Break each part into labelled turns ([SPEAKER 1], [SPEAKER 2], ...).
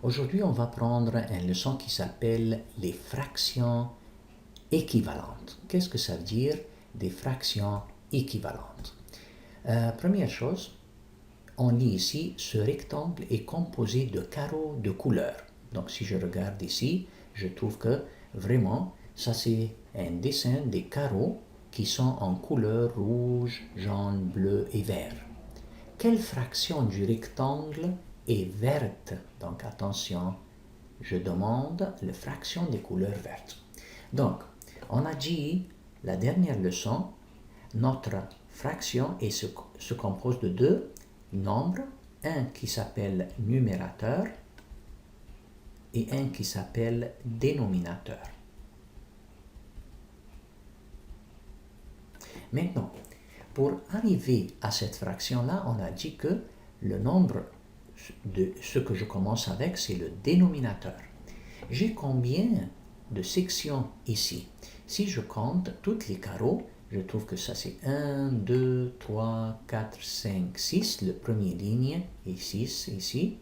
[SPEAKER 1] Aujourd'hui, on va prendre une leçon qui s'appelle les fractions équivalentes. Qu'est-ce que ça veut dire des fractions équivalentes? Première chose, on lit ici, ce rectangle est composé de carreaux de couleur. Donc si je regarde ici, je trouve que vraiment, ça c'est un dessin des carreaux qui sont en couleur rouge, jaune, bleu et vert. Quelle fraction du rectangle est verte? Donc attention, je demande la fraction des couleurs vertes. Donc, on a dit la dernière leçon, notre fraction se compose de deux nombres, un qui s'appelle numérateur et un qui s'appelle dénominateur. Maintenant, pour arriver à cette fraction-là, on a dit que le nombre de ce que je commence avec, c'est le dénominateur. J'ai combien de sections ici? Si je compte tous les carreaux, je trouve que ça c'est 1, 2, 3, 4, 5, 6, la première ligne et 6 ici.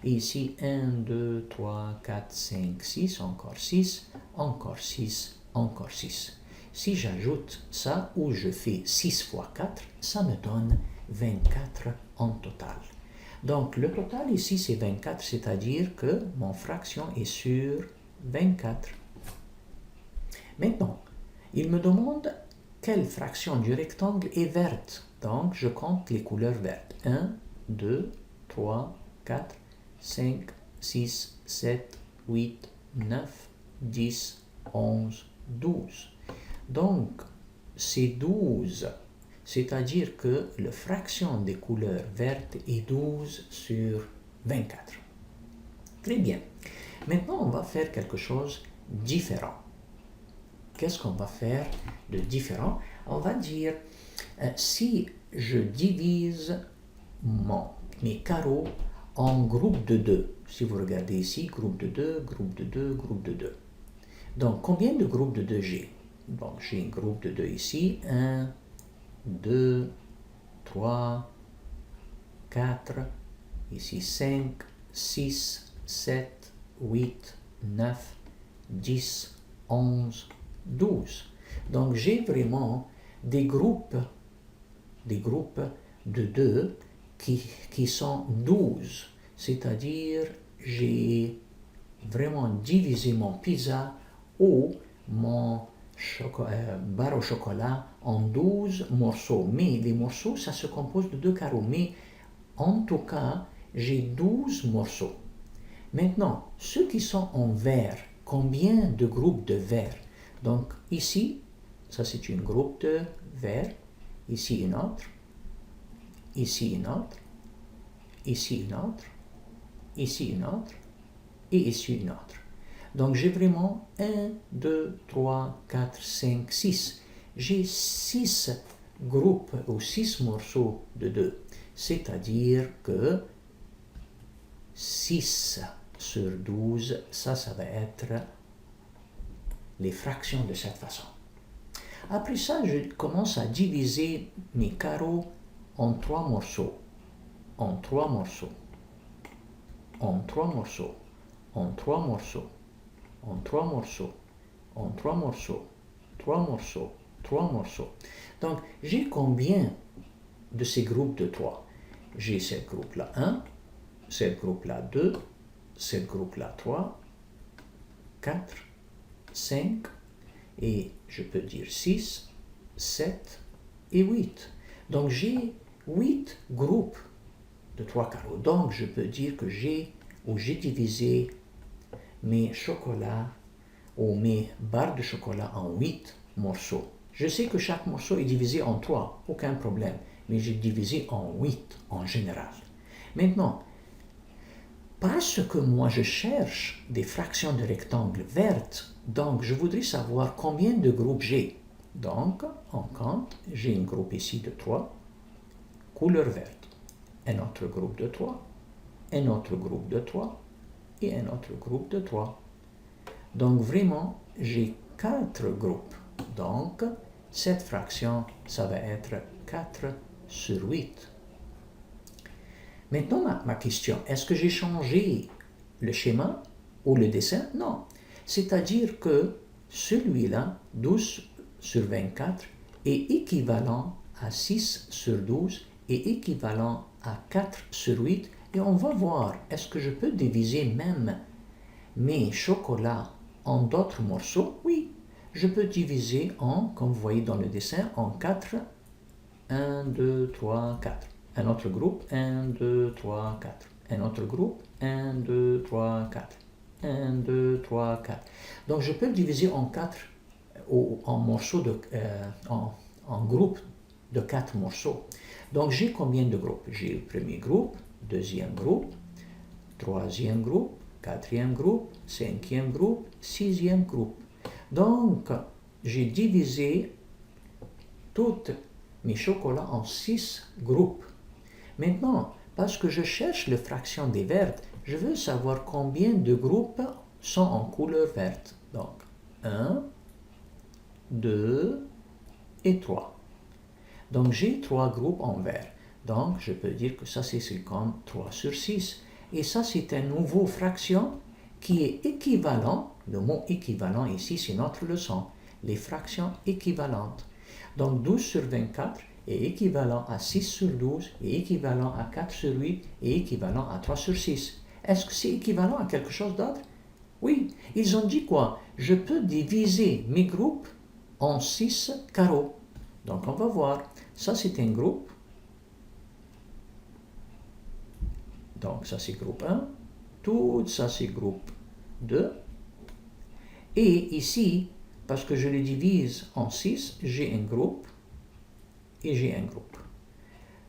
[SPEAKER 1] Et ici 1, 2, 3, 4, 5, 6, encore 6, encore 6, encore 6. Si j'ajoute ça ou je fais 6 fois 4, ça me donne 24 en total. Donc le total ici c'est 24, c'est-à-dire que mon fraction est sur 24. Maintenant, il me demande quelle fraction du rectangle est verte. Donc je compte les couleurs vertes. 1, 2, 3, 4, 5, 6, 7, 8, 9, 10, 11, 12. Donc, c'est 12, c'est-à-dire que la fraction des couleurs vertes est 12 sur 24. Très bien. Maintenant, on va faire quelque chose de différent. Qu'est-ce qu'on va faire de différent? On va dire, si je divise mes carreaux en groupes de 2, si vous regardez ici, groupe de 2, groupe de 2, groupe de 2. Donc, combien de groupes de 2 j'ai? Bon, j'ai un groupe de 2 ici. 1, 2, 3, 4, ici 5, 6, 7, 8, 9, 10, 11, 12. Donc j'ai vraiment des groupes de 2 qui sont 12. C'est-à-dire j'ai vraiment divisé mon pizza ou mon barre au chocolat en 12 morceaux. Mais les morceaux, ça se compose de 2 carreaux. Mais en tout cas, j'ai 12 morceaux. Maintenant, ceux qui sont en vert, combien de groupes de vert? Donc ici, ça c'est un groupe de vert. Ici une autre. Ici une autre. Ici une autre. Ici une autre. Et ici une autre. Donc j'ai vraiment 1, 2, 3, 4, 5, 6. J'ai 6 groupes ou 6 morceaux de 2. C'est-à-dire que 6 sur 12, ça va être les fractions de cette façon. Après ça, je commence à diviser mes carreaux en 3 morceaux. En 3 morceaux. En 3 morceaux. En 3 morceaux. En 3 morceaux, en 3 morceaux, 3 morceaux, 3 morceaux. Donc, j'ai combien de ces groupes de 3? J'ai ce groupe-là 1, ce groupe-là 2, ce groupe-là 3, 4, 5, et je peux dire 6, 7 et 8. Donc, j'ai 8 groupes de 3 carreaux. Donc, je peux dire que j'ai divisé mes chocolats ou mes barres de chocolat en 8 morceaux. Je sais que chaque morceau est divisé en 3, aucun problème, mais j'ai divisé en 8 en général. Maintenant, parce que moi je cherche des fractions de rectangle vertes, donc je voudrais savoir combien de groupes j'ai. Donc, on compte, j'ai un groupe ici de 3, couleur verte, un autre groupe de 3, un autre groupe de 3, et un autre groupe de 3. Donc vraiment, j'ai 4 groupes. Donc, cette fraction, ça va être 4 sur 8. Maintenant, ma question, est-ce que j'ai changé le schéma ou le dessin? Non. C'est-à-dire que celui-là, 12 sur 24, est équivalent à 6 sur 12 et équivalent à 4 sur 8. Et on va voir, est-ce que je peux diviser même mes chocolats en d'autres morceaux? Oui, je peux diviser en, comme vous voyez dans le dessin, en 4. 1, 2, 3, 4. Un autre groupe, 1, 2, 3, 4. Un autre groupe, 1, 2, 3, 4. 1, 2, 3, 4. Donc je peux le diviser en 4, en morceaux, en groupes de 4 morceaux. Donc j'ai combien de groupes? J'ai le premier groupe, deuxième groupe, troisième groupe, quatrième groupe, cinquième groupe, sixième groupe. Donc j'ai divisé toutes mes chocolats en 6 groupes. Maintenant, parce que je cherche la fraction des vertes, je veux savoir combien de groupes sont en couleur verte. Donc, 1, 2 et 3. Donc, j'ai 3 groupes en vert. Donc, je peux dire que ça, c'est comme 3 sur 6. Et ça, c'est une nouvelle fraction qui est équivalent. Le mot équivalent ici, c'est notre leçon. Les fractions équivalentes. Donc, 12 sur 24 est équivalent à 6 sur 12, est équivalent à 4 sur 8, et équivalent à 3 sur 6. Est-ce que c'est équivalent à quelque chose d'autre? Oui. Ils ont dit quoi? Je peux diviser mes groupes en 6 carreaux. Donc, on va voir. Ça, c'est un groupe. Donc, ça, c'est groupe 1. Tout ça, c'est groupe 2. Et ici, parce que je les divise en 6, j'ai un groupe et j'ai un groupe.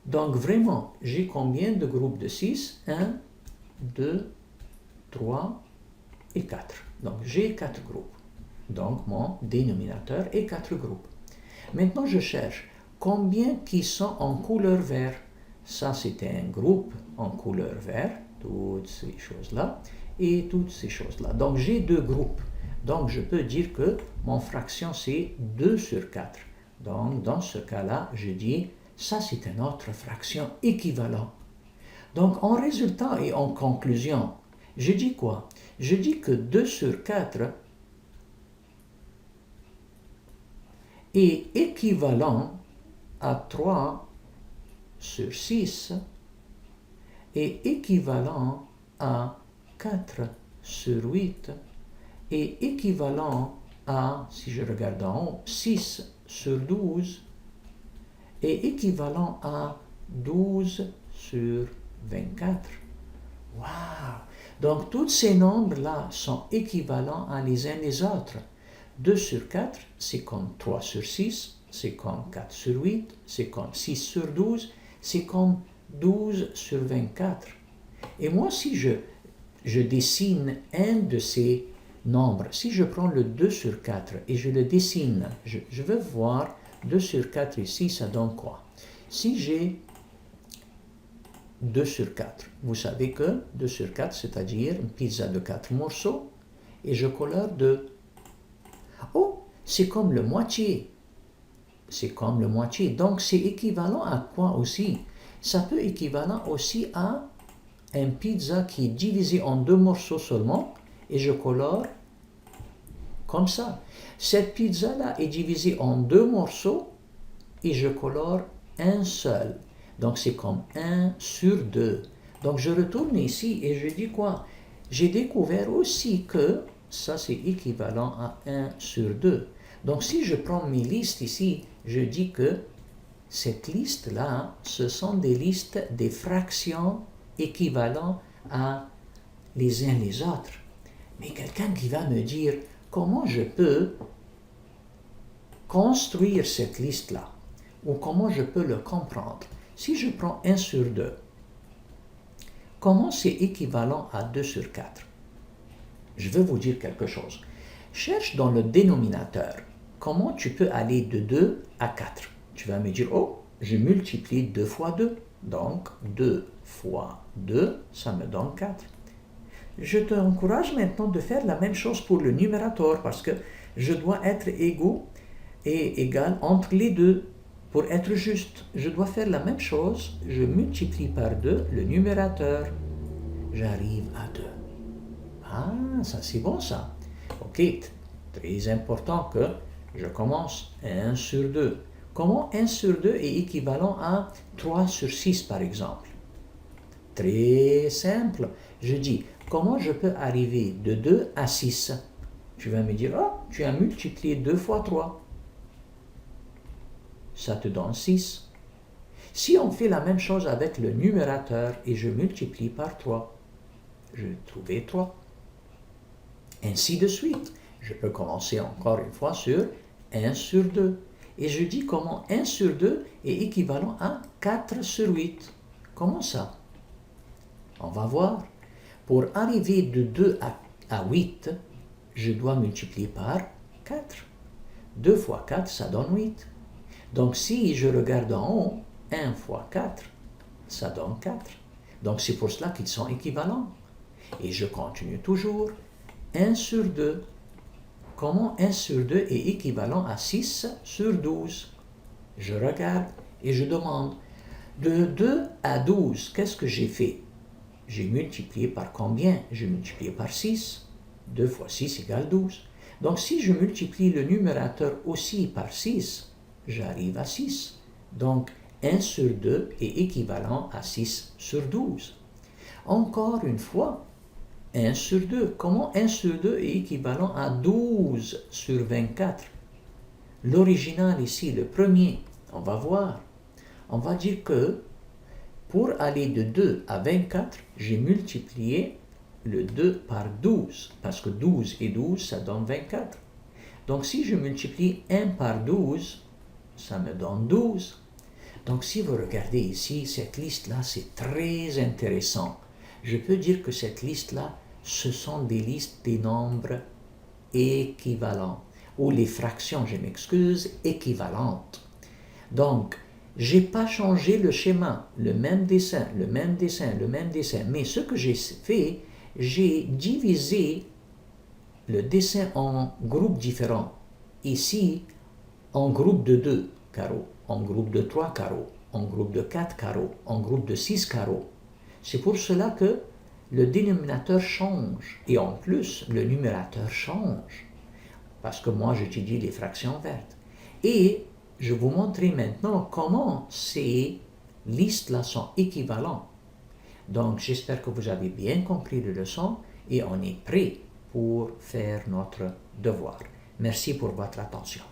[SPEAKER 1] Donc vraiment, j'ai combien de groupes de 6? 1, 2, 3 et 4. Donc j'ai 4 groupes. Donc mon dénominateur est 4 groupes. Maintenant, je cherche combien qui sont en couleur vert. Ça, c'était un groupe en couleur vert, toutes ces choses-là, et toutes ces choses-là. Donc j'ai 2 groupes. Donc, je peux dire que mon fraction, c'est 2 sur 4. Donc, dans ce cas-là, je dis, ça, c'est une autre fraction équivalente. Donc, en résultat et en conclusion, je dis quoi? Je dis que 2 sur 4 est équivalent à 3 sur 6 et équivalent à 4 sur 8 est équivalent à, si je regarde en haut, 6 sur 12 est équivalent à 12 sur 24. Wow! Donc, tous ces nombres-là sont équivalents à les uns les autres. 2 sur 4, c'est comme 3 sur 6, c'est comme 4 sur 8, c'est comme 6 sur 12, c'est comme 12 sur 24. Et moi, si je dessine un de ces nombre. Si je prends le 2 sur 4 et je le dessine, je veux voir 2 sur 4 ici, ça donne quoi? Si j'ai 2 sur 4, vous savez que 2 sur 4, c'est-à-dire une pizza de 4 morceaux, et je colore 2. Oh, c'est comme le moitié. C'est comme le moitié. Donc, c'est équivalent à quoi aussi? Ça peut équivalent aussi à une pizza qui est divisée en 2 morceaux seulement, et je colore comme ça. Cette pizza-là est divisée en 2 morceaux et je colore un seul. Donc c'est comme 1 sur 2. Donc je retourne ici et je dis quoi? J'ai découvert aussi que ça c'est équivalent à 1 sur 2. Donc si je prends mes listes ici, je dis que cette liste-là, ce sont des listes des fractions équivalentes à les uns les autres. Mais quelqu'un qui va me dire comment je peux construire cette liste-là ou comment je peux le comprendre. Si je prends 1 sur 2, comment c'est équivalent à 2 sur 4? Je veux vous dire quelque chose. Cherche dans le dénominateur comment tu peux aller de 2 à 4. Tu vas me dire, oh, je multiplie 2 fois 2. Donc, 2 fois 2, ça me donne 4. Je t'encourage maintenant de faire la même chose pour le numérateur parce que je dois être égaux et égal entre les deux. Pour être juste, je dois faire la même chose. Je multiplie par 2 le numérateur. J'arrive à 2. Ah, ça c'est bon ça. Ok, très important que je commence 1 sur 2. Comment 1 sur 2 est équivalent à 3 sur 6 par exemple? Très simple. Je dis, comment je peux arriver de 2 à 6? Tu vas me dire, ah, tu as multiplié 2 fois 3. Ça te donne 6. Si on fait la même chose avec le numérateur et je multiplie par 3, je vais trouver 3. Ainsi de suite. Je peux commencer encore une fois sur 1 sur 2. Et je dis comment 1 sur 2 est équivalent à 4 sur 8. Comment ça? On va voir. Pour arriver de 2 à 8, je dois multiplier par 4. 2 fois 4, ça donne 8. Donc si je regarde en haut, 1 fois 4, ça donne 4. Donc c'est pour cela qu'ils sont équivalents. Et je continue toujours. 1 sur 2. Comment 1 sur 2 est équivalent à 6 sur 12? Je regarde et je demande, de 2 à 12, qu'est-ce que j'ai fait? J'ai multiplié par combien? J'ai multiplié par 6. 2 fois 6 égale 12. Donc si je multiplie le numérateur aussi par 6, j'arrive à 6. Donc 1 sur 2 est équivalent à 6 sur 12. Encore une fois, 1 sur 2. Comment 1 sur 2 est équivalent à 12 sur 24? L'original ici, le premier, on va voir. On va dire que pour aller de 2 à 24, j'ai multiplié le 2 par 12, parce que 12 et 12, ça donne 24. Donc si je multiplie 1 par 12, ça me donne 12. Donc si vous regardez ici, cette liste-là, c'est très intéressant. Je peux dire que cette liste-là, ce sont des listes des nombres équivalents, ou les fractions, je m'excuse, équivalentes. Donc, j'ai pas changé le schéma, le même dessin, le même dessin, le même dessin, mais ce que j'ai fait, j'ai divisé le dessin en groupes différents. Ici, en groupe de 2 carreaux, en groupe de 3 carreaux, en groupe de 4 carreaux, en groupe de 6 carreaux. C'est pour cela que le dénominateur change et en plus le numérateur change parce que moi j'étudie les fractions vertes. Et je vais vous montrer maintenant comment ces listes-là sont équivalentes. Donc j'espère que vous avez bien compris la leçon et on est prêt pour faire notre devoir. Merci pour votre attention.